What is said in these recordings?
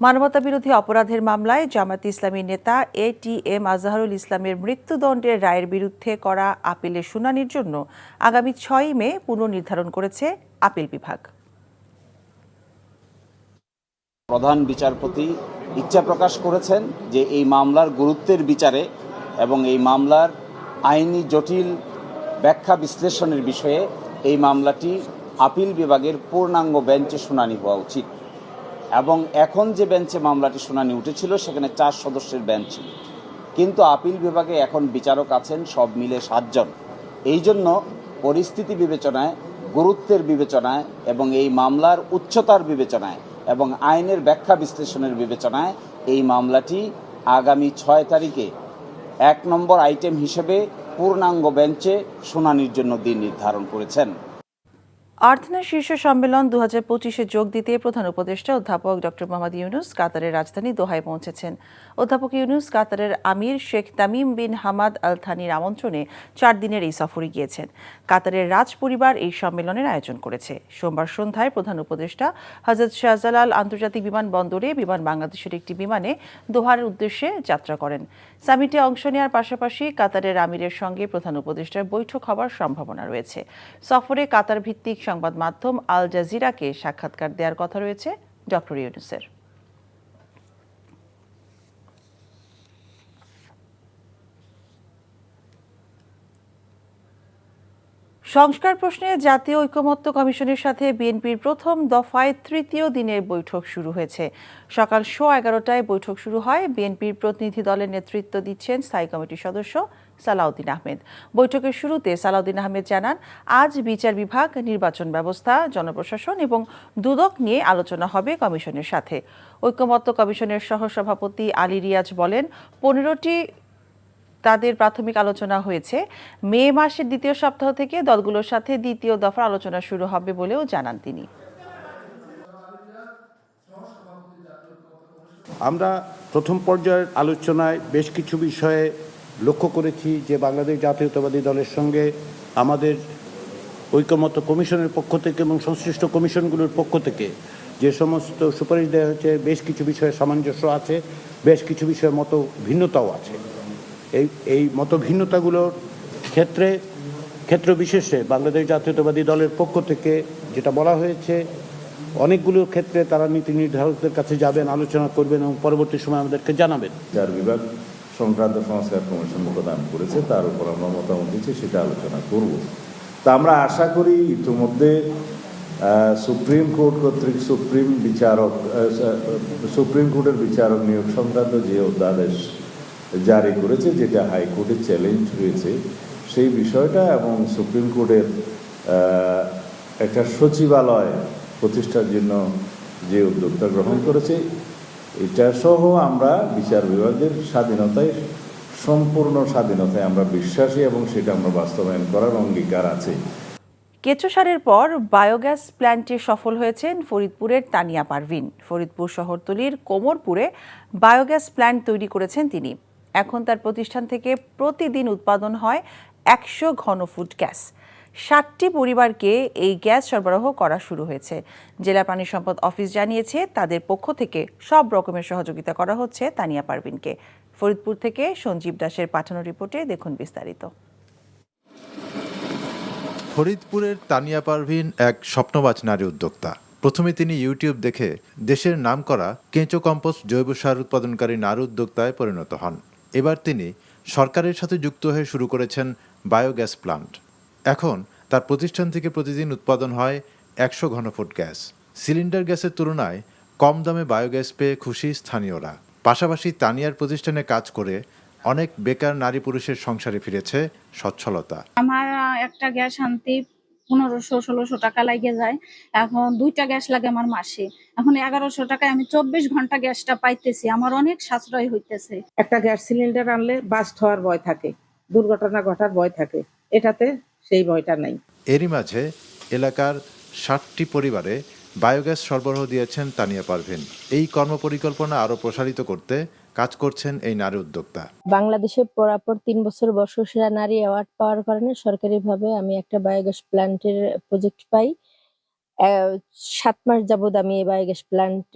মানবতাবিরোধী অপরাধের মামলায় জামায়াতে ইসলামী নেতা এটিএম আজহারুল ইসলামের মৃত্যুদণ্ডের রায়ের বিরুদ্ধে করা আপিলের শুনানির জন্য আগামী ৬ মে পুনর্নির্ধারণ করেছে আপিল বিভাগ। প্রধান বিচারপতি ইচ্ছা প্রকাশ করেছেন যে এই মামলার গুরুত্বের বিচারে এবং এই মামলার আইনি জটিল ব্যাখ্যা বিশ্লেষণের বিষয়ে এই মামলাটি আপিল বিভাগের পূর্ণাঙ্গ বেঞ্চে শুনানি হওয়া উচিত। এবং এখন যে বেঞ্চে মামলাটি শুনানি উঠেছিল সেখানে 4 সদস্যের বেঞ্চ ছিল, কিন্তু আপিল বিভাগে এখন বিচারক আছেন সব মিলে 7 জন। এই জন্য পরিস্থিতি বিবেচনায়, গুরুত্বের বিবেচনায় এবং এই মামলার উচ্চতার বিবেচনায় এবং আইনের ব্যাখ্যা বিশ্লেষণের বিবেচনায় এই মামলাটি আগামী 6 তারিখে 1 নম্বর আইটেম হিসেবে পূর্ণাঙ্গ বেঞ্চে শুনানির জন্য দিন নির্ধারণ করেছেন। আর্থনা শীর্ষ সম্মেলন 2025-এ যোগ দিতে প্রধান উপদেষ্টা অধ্যাপক ডক্টর মোহাম্মদ ইউনুস কাতারের রাজধানী দোহায় পৌঁছেছেন। অধ্যাপক ইউনুস কাতারের আমির Sheikh Tamim bin Hamad Al থানির আমন্ত্রণে 4 দিনের এই সফরে গিয়েছেন। কাতারের রাজ পরিবার এই সম্মেলনের আয়োজন করেছে। সোমবার সন্ধ্যায় প্রধান উপদেষ্টা হযরত শাহজালাল আন্তর্জাতিক বিমানবন্দরে বিমান বাংলাদেশের একটি বিমানে দোহার উদ্দেশ্যে যাত্রা করেন। সামিটে অংশ নেওয়ার পাশাপাশি কাতারের আমিরের সঙ্গে প্রধান উপদেষ্টার বৈঠক হওয়ার সম্ভাবনা রয়েছে। সফরে কাতার ভিত্তিক সংবাদ মাধ্যম আল জাজিরাকে সাক্ষাৎকার দেওয়ার কথা রয়েছে ডক্টর ইউনুসের। সংস্কার প্রশ্নে জাতীয় ঐকমত্য কমিশনের সাথে বিএনপির প্রথম দফায় 3য় দিনের বৈঠক শুরু হয়েছে। সকাল 11:15টায় বৈঠক শুরু হয়। বিএনপির প্রতিনিধি দলের নেতৃত্ব দিচ্ছেন স্থায়ী কমিটির সদস্য সালাউদ্দিন আহমেদ। বৈঠকের শুরুতে সালাউদ্দিন আহমেদ জানান, আজ বিচার বিভাগ, নির্বাচন ব্যবস্থা, জনপ্রশাসন এবং দুদক নিয়ে আলোচনা হবে কমিশনের সাথে। ঐকমত্য কমিশনের সহসভাপতি আলী রিয়াজ বলেন, 15টি তাদের প্রাথমিক আলোচনা হয়েছে। মে মাসের 2য় সপ্তাহ থেকে দলগুলোর সাথে 2য় দফার আলোচনা শুরু হবে বলেও জানান তিনি। আমরা প্রথম পর্যায়ের আলোচনায় বেশ কিছু বিষয়ে লক্ষ্য করেছি যে বাংলাদেশ জাতীয়তাবাদী দলের সঙ্গে আমাদের ঐকমত্য কমিশনের পক্ষ থেকে এবং সংশ্লিষ্ট কমিশনগুলোর পক্ষ থেকে যে সমস্ত সুপারিশ দেওয়া হয়েছে, বেশ কিছু বিষয়ে সামঞ্জস্য আছে, বেশ কিছু বিষয়ে মত ভিন্নতাও আছে। এই মত ভিন্নতাগুলোর ক্ষেত্র বিশেষে বাংলাদেশ জাতীয়তাবাদী দলের পক্ষ থেকে যেটা বলা হয়েছে, অনেকগুলো ক্ষেত্রে তারা নীতি নির্ধারকদের কাছে যাবেন, আলোচনা করবেন এবং পরবর্তী সময় আমাদেরকে জানাবেন। বিচার বিভাগ সংক্রান্ত সংস্কার কমিশন প্রদান করেছে, তার উপর আমরা মতামত দিচ্ছি, সেটা আলোচনা করব। তা আমরা আশা করি ইতিমধ্যে সুপ্রিম কোর্ট কর্তৃক সুপ্রিম কোর্টের বিচারক নিয়োগ সংক্রান্ত যে অধ্যাদেশ জারি করেছে, যেটা হাইকোর্টে চ্যালেঞ্জ হয়েছে, সেই বিষয়টা এবং সুপ্রিম কোর্টের একটা সচিবালয় প্রতিষ্ঠার জন্য যে উদ্যোগটা গ্রহণ করেছে, এটা সহ আমরা বিচার বিভাগের সম্পূর্ণ স্বাধীনতায় আমরা বিশ্বাসী এবং সেটা আমরা বাস্তবায়ন করার অঙ্গীকার আছে। কেঁচো সারের পর বায়োগ্যাস প্ল্যান্টে সফল হয়েছেন ফরিদপুরের তানিয়া পারভিন। ফরিদপুর শহরতলির কোমরপুরে বায়োগ্যাস প্ল্যান্ট তৈরি করেছেন তিনি। এখন তার প্রতিষ্ঠান থেকে প্রতিদিন উৎপাদন হয় 100 ঘনফুট গ্যাস। 60টি পরিবারকে এই গ্যাস সরবরাহ করা শুরু হয়েছে। জেলা পানি সম্পদ অফিস জানিয়েছে, তাদের পক্ষ থেকে সব রকমের সহযোগিতা করা হচ্ছে তানিয়া পারভিনকে। ফরিদপুর থেকে সঞ্জীব দাসের পাঠানো রিপোর্টে দেখুন বিস্তারিত। ফরিদপুরের তানিয়া পারভিন এক স্বপ্নবাজ নারী উদ্যোক্তা। প্রথমে তিনি ইউটিউব দেখে দেশের নামকরা কেঁচো কম্পোস্ট জৈব সার উৎপাদনকারী নারী উদ্যোক্তায় পরিণত হন। এবার তিনি সরকারের সাথে যুক্ত হয়ে শুরু করেছেন বায়োগ্যাস প্লান্ট। এখন তার প্রতিষ্ঠান থেকে প্রতিদিন উৎপাদন হয় 100 ঘনফুট গ্যাস। সিলিন্ডার গ্যাসের তুলনায় কম দামে বায়োগ্যাস পেয়ে খুশি স্থানীয়রা। পাশাপাশি তানিয়ার প্রতিষ্ঠানে কাজ করে অনেক বেকার নারী পুরুষের সংসারে ফিরেছে সচ্ছলতা। আমার একটা গ্যাস আনতে 1500-1600 টাকা লাগে যায়। এখন 2টা গ্যাস লাগে আমার মাসে। এখন 1100 টাকায় আমি 24 ঘন্টা গ্যাসটা পাইতেছি। আমার অনেক সাশ্রয় হইতেছে। একটা গ্যাস সিলিন্ডার আনলে বাস্ট হওয়ার ভয় থাকে, দুর্ঘটনা ঘটার ভয় থাকে, এটাতে সেই ভয়টা নাই। এরই মাঝে এলাকার 60টি পরিবারে বায়োগ্যাস সরবরাহ দিয়েছেন তানিয়া পারভিন। এই কর্মপরিকল্পনা আরও প্রসারিত করতে কাজ করছেন এই নারী উদ্যোক্তা। বাংলাদেশে পরাপর 3 বছর বর্ষসেরা নারী অ্যাওয়ার্ড পাওয়ার কারণে সরকারিভাবে আমি একটা বায়োগ্যাস প্ল্যান্টের প্রজেক্ট পাই। 7 মাস যাবৎ আমি এই বায়োগ্যাস প্ল্যান্ট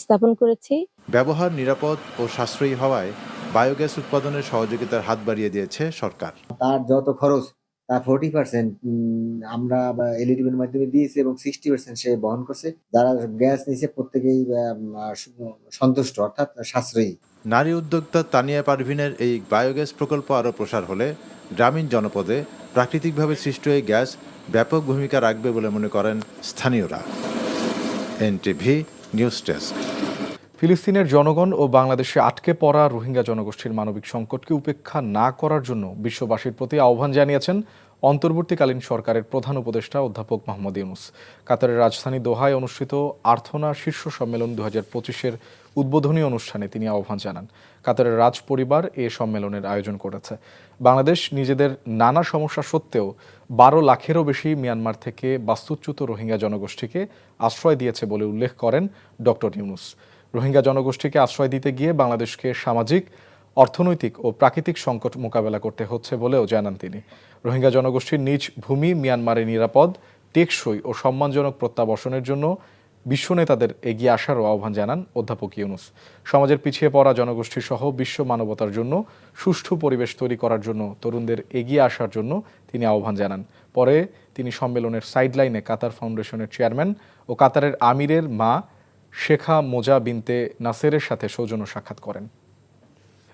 স্থাপন করেছি। ব্যবহার নিরাপদ ও সাশ্রয়ী হওয়ায় বায়োগ্যাস উৎপাদনের সহযোগিতার হাত বাড়িয়ে দিয়েছে সরকার। তার যত খরচ তার 40% আমরা এলইডির মাধ্যমে দিয়েছি এবং 60% সে বহন করছে। যারা গ্যাস নিয়েছে প্রত্যেকেই সন্তুষ্ট, অর্থাৎ সাশ্রয়ী। নারী উদ্যোক্তা তানিয়া পারভিনের এই বায়োগ্যাস প্রকল্প আরও প্রসার হলে গ্রামীণ জনপদে প্রাকৃতিকভাবে সৃষ্ট এই গ্যাস ব্যাপক ভূমিকা রাখবে বলে মনে করেন স্থানীয়রা। NTV news desk. ফিলিস্তিনের জনগণ ও বাংলাদেশে আটকে পড়া রোহিঙ্গা জনগোষ্ঠীর মানবিক সংকটকে উপেক্ষা না করার জন্য বিশ্ববাসীর প্রতি আহ্বান জানিয়েছেন অন্তর্বর্তীকালীন সরকারের প্রধান উপদেষ্টা অধ্যাপক মোহাম্মদ ইউনূস। কাতারের রাজধানী দোহায় অনুষ্ঠিত আর্থনা শীর্ষ সম্মেলন 2025-এর উদ্বোধনী অনুষ্ঠানে তিনি আহ্বান জানান। কাতারের রাজ পরিবার এ সম্মেলনের আয়োজন করেছে। বাংলাদেশ নিজেদের নানা সমস্যা সত্ত্বেও 12 লাখেরও বেশি মিয়ানমার থেকে বাস্তুচ্যুত রোহিঙ্গা জনগোষ্ঠীকে আশ্রয় দিয়েছে বলে উল্লেখ করেন ডক্টর ইউনূস। রোহিঙ্গা জনগোষ্ঠীকে আশ্রয় দিতে গিয়ে বাংলাদেশকে সামাজিক, অর্থনৈতিক ও প্রাকৃতিক সংকট মোকাবেলা করতে হচ্ছে বলেও জানান তিনি। রোহিঙ্গা জনগোষ্ঠীর নিজ ভূমি মিয়ানমারে নিরাপদ, টেকসই ও সম্মানজনক প্রত্যাবাসনের জন্য বিশ্ব নেতাদের এগিয়ে আসারও আহ্বান জানান অধ্যাপক ইউনূস। সমাজের পিছিয়ে পড়া জনগোষ্ঠী সহ বিশ্ব মানবতার জন্য সুষ্ঠু পরিবেশ তৈরি করার জন্য তরুণদের এগিয়ে আসার জন্য তিনি আহ্বান জানান। পরে তিনি সম্মেলনের সাইডলাইনে কাতার ফাউন্ডেশনের চেয়ারম্যান ও কাতারের আমিরের মা শেখা মোজা বিনতে নাসেরের সাথে সৌজন্য সাক্ষাৎ করেন।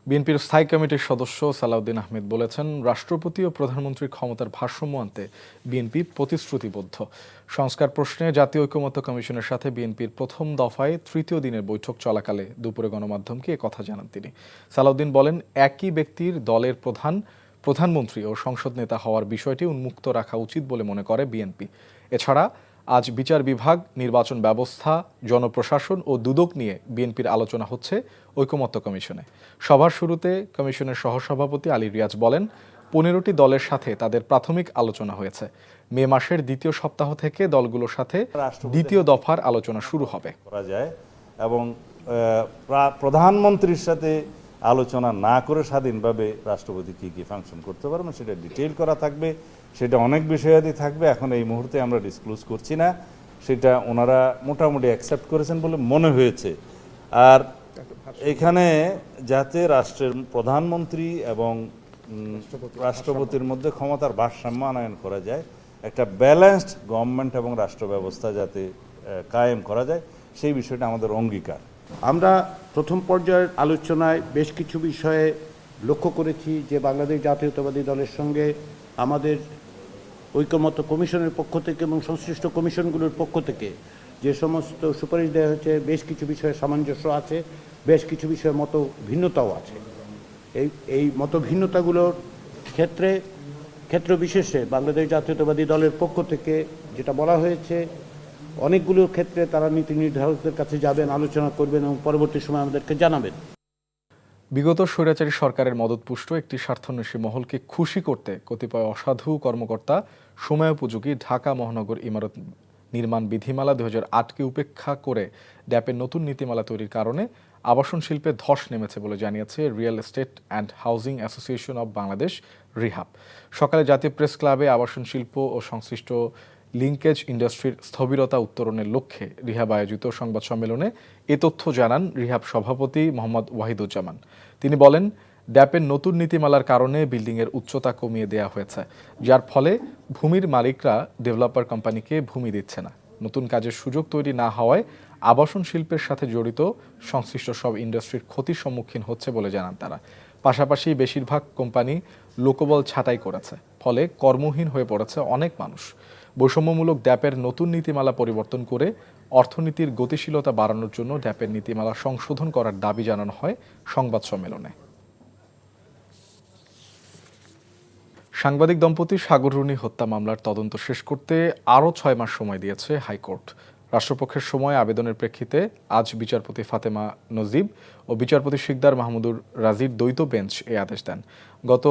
বিএনপির স্থায়ী কমিটির সদস্য সালাউদ্দিন আহমেদ বলেছেন, রাষ্ট্রপতি ও প্রধানমন্ত্রীর ক্ষমতার ভারসাম্য আনতে বিএনপি প্রতিশ্রুতিবদ্ধ। সংস্কার প্রশ্নে জাতীয় ঐকমত্য কমিশনের সাথে বিএনপির প্রথম দফায় তৃতীয় দিনের বৈঠক চলাকালে দুপুরে গণমাধ্যমকে একথা জানান তিনি। সালাউদ্দিন বলেন, একই ব্যক্তির দলের প্রধানমন্ত্রী ও সংসদ নেতা হওয়ার বিষয়টি উন্মুক্ত রাখা উচিত বলে মনে করে বিএনপি। এছাড়া আজ বিচার বিভাগ, নির্বাচন ব্যবস্থা, জনপ্রশাসন ও দুদক নিয়ে বিএনপির আলোচনা হচ্ছে ঐকমত্য কমিশনে। সভার শুরুতে কমিশনের সহসভাপতি আলী রিয়াজ বলেন, 15টি দলের সাথে তাদের প্রাথমিক আলোচনা হয়েছে। মে মাসের দ্বিতীয় সপ্তাহ থেকে দলগুলোর সাথে দ্বিতীয় দফার আলোচনা শুরু হবে করা যায় এবং প্রধানমন্ত্রীর সাথে আলোচনা না করে স্বাধীনভাবে রাষ্ট্রপতি কি কি ফাংশন করতে পারবেন সেটা ডিটেইল করা থাকবে। সেটা অনেক বিষয়াদি থাকবে, এখন এই মুহূর্তে আমরা ডিসক্লোজ করছি না। সেটা ওনারা মোটামুটি অ্যাকসেপ্ট করেছেন বলে মনে হয়েছে। আর এখানে যাতে রাষ্ট্রের প্রধানমন্ত্রী এবং রাষ্ট্রপতির মধ্যে ক্ষমতার ভারসাম্য আনয়ন করা যায়, একটা ব্যালেন্সড গভর্নমেন্ট এবং রাষ্ট্র ব্যবস্থা যাতে কায়েম করা যায়, সেই বিষয়টা আমাদের অঙ্গীকার। আমরা প্রথম পর্যায়ের আলোচনায় বেশ কিছু বিষয়ে লক্ষ্য করেছি যে বাংলাদেশ জাতীয়তাবাদী দলের সঙ্গে আমাদের ঐকমত্য কমিশনের পক্ষ থেকে এবং সংশ্লিষ্ট কমিশনগুলোর পক্ষ থেকে যে সমস্ত সুপারিশ দেওয়া হয়েছে, বেশ কিছু বিষয়ে সামঞ্জস্য আছে, বেশ কিছু বিষয়ে মত ভিন্নতাও আছে। এই মত ভিন্নতাগুলোর ক্ষেত্র বিশেষে বাংলাদেশ জাতীয়তাবাদী দলের পক্ষ থেকে যেটা বলা হয়েছে, অনেকগুলো ক্ষেত্রে তারা নীতি নির্ধারকদের কাছে যাবেন, আলোচনা করবেন এবং পরবর্তী সময় আমাদেরকে জানাবেন। বিগত স্বৈরাচারী সরকারের মদতপুষ্ট একটি স্বার্থান্বেষী মহলকে খুশি করতে কতিপয় অসাধু কর্মকর্তা সময়োপযোগী ঢাকা মহানগর ইমারত নির্মাণ বিধিমালা 2008কে উপেক্ষা করে ড্যাপের নতুন নীতিমালা তৈরির কারণে আবাসন শিল্পে ধস নেমেছে বলে জানিয়েছে real estate and housing association of Bangladesh, REHAB. সকালে জাতীয় প্রেস ক্লাবে আবাসন শিল্প ও সংশ্লিষ্ট লিঙ্কেজ ইন্ডাস্ট্রির স্থবিরতা উত্তরণের লক্ষ্যে রিহাব আয়োজিত সংবাদ সম্মেলনে এ তথ্য জানান রিহাব সভাপতি মোহাম্মদ ওয়াহিদুজ্জামান। তিনি বলেন, ড্যাপের নতুন নীতিমালার কারণে বিল্ডিংয়ের উচ্চতা কমিয়ে দেওয়া হয়েছে, যার ফলে ভূমির মালিকরা ডেভেলপার কোম্পানিকে ভূমি দিচ্ছে না। নতুন কাজের সুযোগ তৈরি না হওয়ায় আবাসন শিল্পের সাথে জড়িত সংশ্লিষ্ট সব ইন্ডাস্ট্রির ক্ষতির সম্মুখীন হচ্ছে বলে জানান তারা। পাশাপাশি বেশিরভাগ কোম্পানি লোকবল ছাঁটাই করেছে, ফলে কর্মহীন হয়ে পড়েছে অনেক মানুষ। বৈষম্যমূলক ড্যাপের নতুন নীতিমালা পরিবর্তন করে অর্থনীতির গতিশীলতা বাড়ানোর জন্য ড্যাপের নীতিমালা সংশোধন করার দাবি জানানো হয় সংবাদ সম্মেলনে। সাংবাদিক দম্পতি সাগর রুনি হত্যা মামলার তদন্ত শেষ করতে আরও 6 মাস সময় দিয়েছে হাইকোর্ট। রাষ্ট্রপক্ষের সময় আবেদনের প্রেক্ষিতে আজ বিচারপতি ফাতেমা নজিব ও বিচারপতি শিকদার মাহমুদুর রাজির দ্বৈত বেঞ্চ এই আদেশ দেন। গত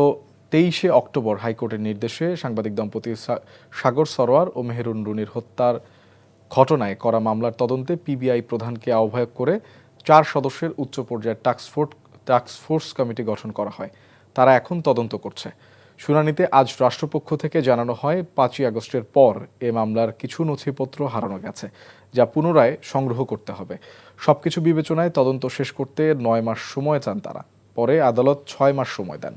23শে অক্টোবর হাইকোর্টের নির্দেশে সাংবাদিক দম্পতি সাগর সরোয়ার ও মেহেরুন রুনির হত্যার ঘটনায় করা মামলার তদন্তে পিবিআই প্রধানকে আহ্বায়ক করে 4 সদস্যের উচ্চ পর্যায়ের টাস্কফোর্স কমিটি গঠন করা হয়। তারা এখন তদন্ত করছে। শুনানিতে আজ রাষ্ট্রপক্ষ থেকে জানানো হয় 5ই আগস্টের পর এ মামলার কিছু নথিপত্র হারানো গেছে, যা পুনরায় সংগ্রহ করতে হবে। সবকিছু বিবেচনায় তদন্ত শেষ করতে 9 মাস সময় চান তারা। পরে আদালত 6 মাস সময় দেন।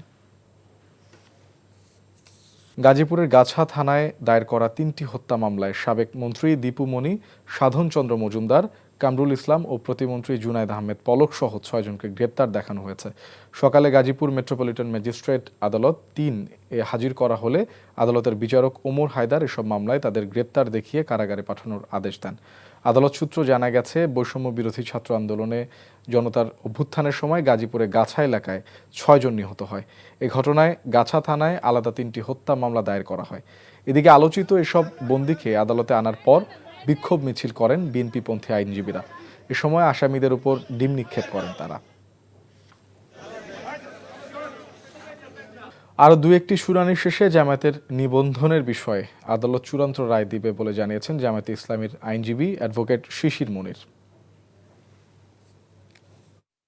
গাজীপুরের গাছা থানায় দায়ের করা 3টি হত্যা মামলায় সাবেক মন্ত্রী দীপু মনি, সাধন চন্দ্র মজুমদার, কামরুল ইসলাম ও প্রতিমন্ত্রী জুনায়েদ আহমেদ পলক সহ 6 জনকে গ্রেপ্তার দেখানো হয়েছে। সকালে গাজীপুর মেট্রোপলিটন ম্যাজিস্ট্রেট আদালত 3 হাজির করা হলে আদালতের বিচারক ওমর হায়দার এসব মামলায় তাদের গ্রেপ্তার দেখিয়ে কারাগারে পাঠানোর আদেশ দেন। আদালত সূত্র জানা গেছে, বৈষম্য বিরোধী ছাত্র আন্দোলনে জনতার অভ্যুত্থানের সময় গাজীপুরে গাছা এলাকায় 6 জন নিহত হয়। এ ঘটনায় গাছা থানায় আলাদা 3টি হত্যা মামলা দায়ের করা হয়। এদিকে আলোচিত এসব বন্দীকে আদালতে আনার পর বিক্ষোভ মিছিল করেন বিএনপিপন্থী আইনজীবীরা। এ সময় আসামিদের উপর ডিম নিক্ষেপ করেন তারা। আরও 2-1টি শুনানি শেষে জামায়াতের নিবন্ধনের বিষয়ে আদালত চূড়ান্ত রায় দিবে বলে জানিয়েছেন জামায়াতে ইসলামীর আইনজীবী অ্যাডভোকেট শিশির মনির।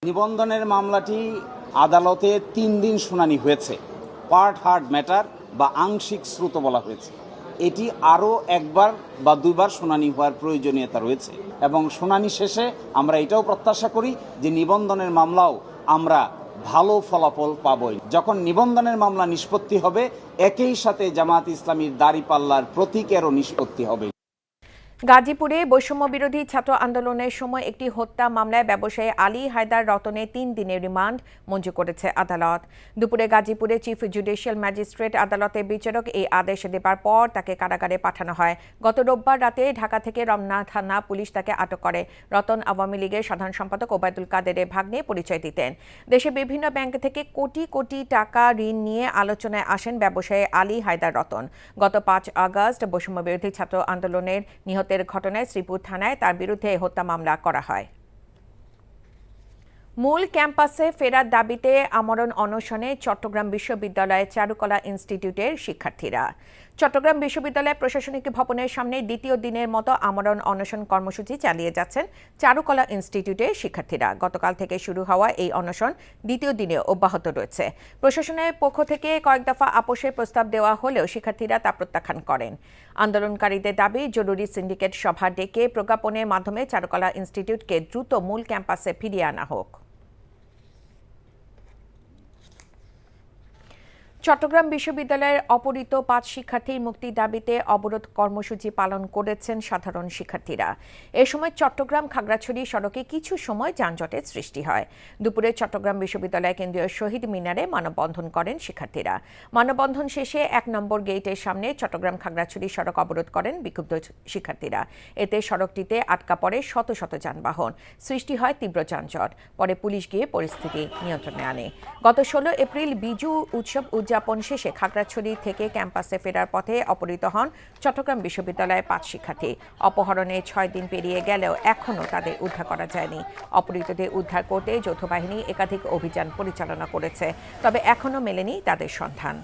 নিবন্ধনের মামলাটি আদালতে 3 দিন শুনানি হয়েছে। পার্ট হার্ড ম্যাটার বা আংশিক শ্রুত বলা হয়েছে। এটি আরও 1বার বা 2বার শুনানি হওয়ার প্রয়োজনীয়তা রয়েছে এবং শুনানি শেষে আমরা এটাও প্রত্যাশা করি যে নিবন্ধনের মামলাও আমরা ভালো ফলাফল পাবই। যখন নিবন্ধনের মামলা নিষ্পত্তি হবে, একই সাথে জামায়াত ইসলামীর দাঁড়িপাল্লার প্রতীকেরও নিষ্পত্তি হবে। গাজীপুরে বৈষম্য বিরোধী ছাত্র আন্দোলনের সময় একটি হত্যা মামলায় ব্যবসায়ী আলী হায়দার রতনের 3 দিনের রিমান্ড মঞ্জুর করেছে আদালত। দুপুরে গাজীপুরে চিফ জুডিশিয়াল ম্যাজিস্ট্রেট আদালতের বিচারক এই আদেশ দেবার পর তাকে কারাগারে পাঠানো হয়। গত রোববার রাতে ঢাকা থেকে রমনা থানা পুলিশ তাকে আটক করে। রতন আওয়ামী লীগের সাধারণ সম্পাদক ওবায়দুল কাদেরের ভাগ্নে পরিচয় দিতেন। দেশে বিভিন্ন ব্যাংক থেকে কোটি কোটি টাকা ঋণ নিয়ে আলোচনায় আসেন ব্যবসায়ী আলী হায়দার রতন। গত 5 আগস্ট বৈষম্য বিরোধী ছাত্র আন্দোলনের নিহতের ঘটনায় শ্রীপুর থানায় তার বিরুদ্ধে হত্যা মামলা করা হয়। মূল ক্যাম্পাসে ফেরার দাবিতে আমরণ অনশনে চট্টগ্রাম বিশ্ববিদ্যালয়ের চারুকলা ইনস্টিটিউটের শিক্ষার্থীরা। চট্টগ্রাম বিশ্ববিদ্যালয় প্রশাসনিক ভবনের সামনে দ্বিতীয় দিনের মতো আমরণ অনশন কর্মসূচি চালিয়ে যাচ্ছেন চারুকলা ইনস্টিটিউটের শিক্ষার্থীরা। গতকাল থেকে শুরু হওয়া এই অনশন দ্বিতীয় দিনে অব্যাহত রয়েছে। প্রশাসনের পক্ষ থেকে কয়েক দফা আপোষের প্রস্তাব দেওয়া হলেও শিক্ষার্থীরা তা প্রত্যাখ্যান করেন। আন্দোলনকারীদের দাবি, জরুরি সিন্ডিকেট সভা ডেকে প্রজ্ঞাপনের মাধ্যমে চারুকলা ইনস্টিটিউটকে দ্রুত মূল ক্যাম্পাসে ফিরিয়ে আনা হোক। চট্টগ্রাম বিশ্ববিদ্যালয়ের অপহৃত 5 শিক্ষার্থীর মুক্তির দাবিতে অবরোধ কর্মসূচি পালন করেছেন সাধারণ শিক্ষার্থীরা। এ সময় চট্টগ্রাম খাগড়াছড়ি সড়কে কিছু সময় যানজটের সৃষ্টি হয়। দুপুরে চট্টগ্রাম বিশ্ববিদ্যালয় কেন্দ্রীয় শহীদ মিনারে মানববন্ধন করেন শিক্ষার্থীরা। মানববন্ধন শেষে 1 নম্বর গেটের সামনে চট্টগ্রাম খাগড়াছড়ি সড়ক অবরোধ করেন বিক্ষুব্ধ শিক্ষার্থীরা। এতে সড়কটিতে আটকা পড়ে শত শত যানবাহন, সৃষ্টি হয় তীব্র যানজট। পরে পুলিশ গিয়ে পরিস্থিতি নিয়ন্ত্রণে আনে। গত 16 এপ্রিল বিজু উৎসব উদযাপন শেষে খাগড়াছড়ি থেকে ক্যাম্পাসে ফেরার পথে অপহৃত হন চট্টগ্রাম বিশ্ববিদ্যালয়ের 5 শিক্ষার্থী। অপহরণে 6 দিন পেরিয়ে গেলেও এখনও তাদের উদ্ধার করা যায়নি। অপহৃতদের উদ্ধার করতে যৌথ বাহিনী একাধিক অভিযান পরিচালনা করেছে, তবে এখনও মেলেনি তাদের সন্ধান।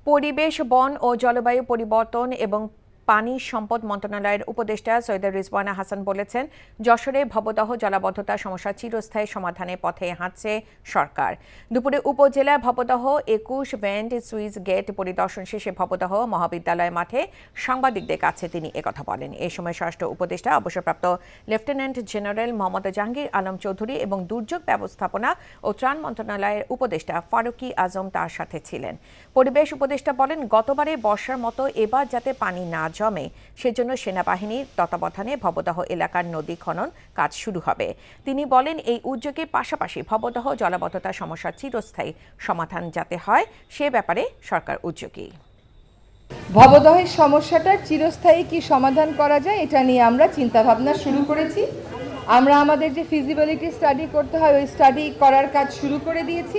পরিবেশ, বন ও জলবায়ু পরিবর্তন এবং পানি সম্পদ মন্ত্রণালয়ের উপদেষ্টা সৈয়দ রিজওয়ানা হাসান বলেছেন, যশোরে ভবদহ জলাবদ্ধতা সমস্যা চিরস্থায়ী সমাধানের পথে হাঁটছে সরকার। দুপুরে উপজেলা ভবদহ 21 ভেন্ট সুইচ গেট পরিদর্শন শেষে ভবদহ মহাবিদ্যালয় মাঠে সাংবাদিকদের কাছে তিনি একথা বলেন। এই সময় স্বরাষ্ট্র উপদেষ্টা অবসরপ্রাপ্ত লেফটেন্যান্ট জেনারেল মোহাম্মদ জাহাঙ্গীর আলম চৌধুরী এবং দুর্যোগ ব্যবস্থাপনা ও ত্রাণ মন্ত্রণালয়ের উপদেষ্টা ফারুকি আজম তার সাথে ছিলেন। পরিবেশ উপদেষ্টা বলেন, গতবারে বর্ষার মতো এবার যাতে পানি না জমে সেজন্য সেনাবাহিনীর তত্ত্বাবধানে ভবদহ এলাকার নদী খনন কাজ শুরু হবে। তিনি বলেন, এই উদ্যোগের পাশাপাশি ভবদহ জলাবদ্ধতা সমস্যার চিরস্থায়ী সমাধান যাতে হয় সে ব্যাপারে সরকার উদ্যোগী। ভবদহের সমস্যাটার চিরস্থায়ী কি সমাধান করা যায় এটা নিয়ে আমরা চিন্তা ভাবনা শুরু করেছি। আমরা আমাদের যে ফিজিবিলিটি স্টাডি করতে হয় ওই স্টাডি করার কাজ শুরু করে দিয়েছি।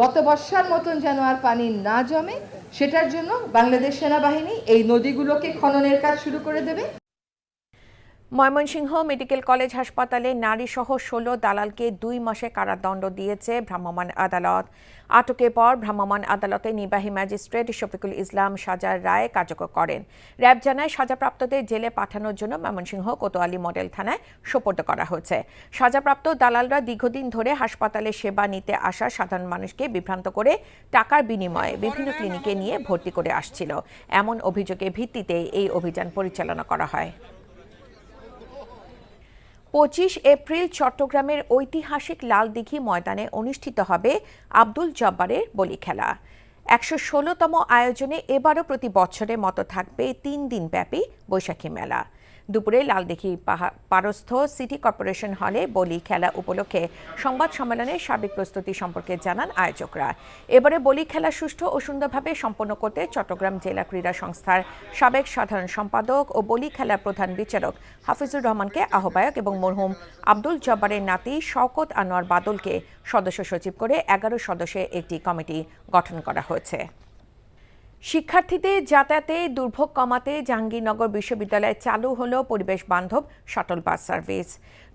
গত বর্ষার মতন যেন আর পানি না জমে সেটার জন্য বাংলাদেশ সেনাবাহিনী এই নদীগুলোকে খননের কাজ শুরু করে দেবে। ময়মনসিংহ মেডিকেল কলেজ হাসপাতালে নারীসহ ১৬ দালালকে ২ মাসে কারাদণ্ড দিয়েছে ভ্রাম্যমাণ আদালত। আটকের পর ভ্রাম্যমাণ আদালতে নির্বাহী ম্যাজিস্ট্রেট শফিকুল ইসলাম সাজার রায় কার্যকর করেন। র্যাব জানায় সাজাপ্রাপ্তদের জেলে পাঠানোর জন্য ময়মনসিংহ কোতোয়ালি মডেল থানায় সোপর্দ করা হয়েছে। সাজাপ্রাপ্ত দালালরা দীর্ঘদিন ধরে হাসপাতালে সেবা নিতে আসা সাধারণ মানুষকে বিভ্রান্ত করে টাকার বিনিময়ে বিভিন্ন ক্লিনিকে নিয়ে ভর্তি করে আসছিল। এমন অভিযোগের ভিত্তিতে এই অভিযান পরিচালনা করা হয়। ২৫ এপ্রিল চট্টগ্রামের ঐতিহাসিক লালদিঘি ময়দানে অনুষ্ঠিত হবে আব্দুল জব্বারের বলি খেলা। ১১৬তম আয়োজনে এবারও প্রতি বছরের মতো থাকবে ৩ দিনব্যাপী বৈশাখী মেলা। দুপুরে লালদিঘি পারস্থ সিটি কর্পোরেশন হলে বলি খেলা উপলক্ষে সংবাদ সম্মেলনে সার্বিক প্রস্তুতি সম্পর্কে জানান আয়োজকরা। এবারে বলি খেলা সুষ্ঠু ও সুন্দরভাবে সম্পন্ন করতে চট্টগ্রাম জেলা ক্রীড়া সংস্থার সাবেক সাধারণ সম্পাদক ও বলি খেলার প্রধান বিচারক হাফিজুর রহমানকে আহ্বায়ক এবং মরহুম আব্দুল জব্বারের নাতি শওকত আনোয়ার বাদলকে সদস্য সচিব করে ১১ সদস্যের একটি কমিটি গঠন করা হয়েছে। শিক্ষার্থীদের যাতায়াতে দুর্ভোগ কমাতে জাহাঙ্গীরনগর বিশ্ববিদ্যালয়ে চালু হলো পরিবেশ বান্ধব শাটল বাস সার্ভিস।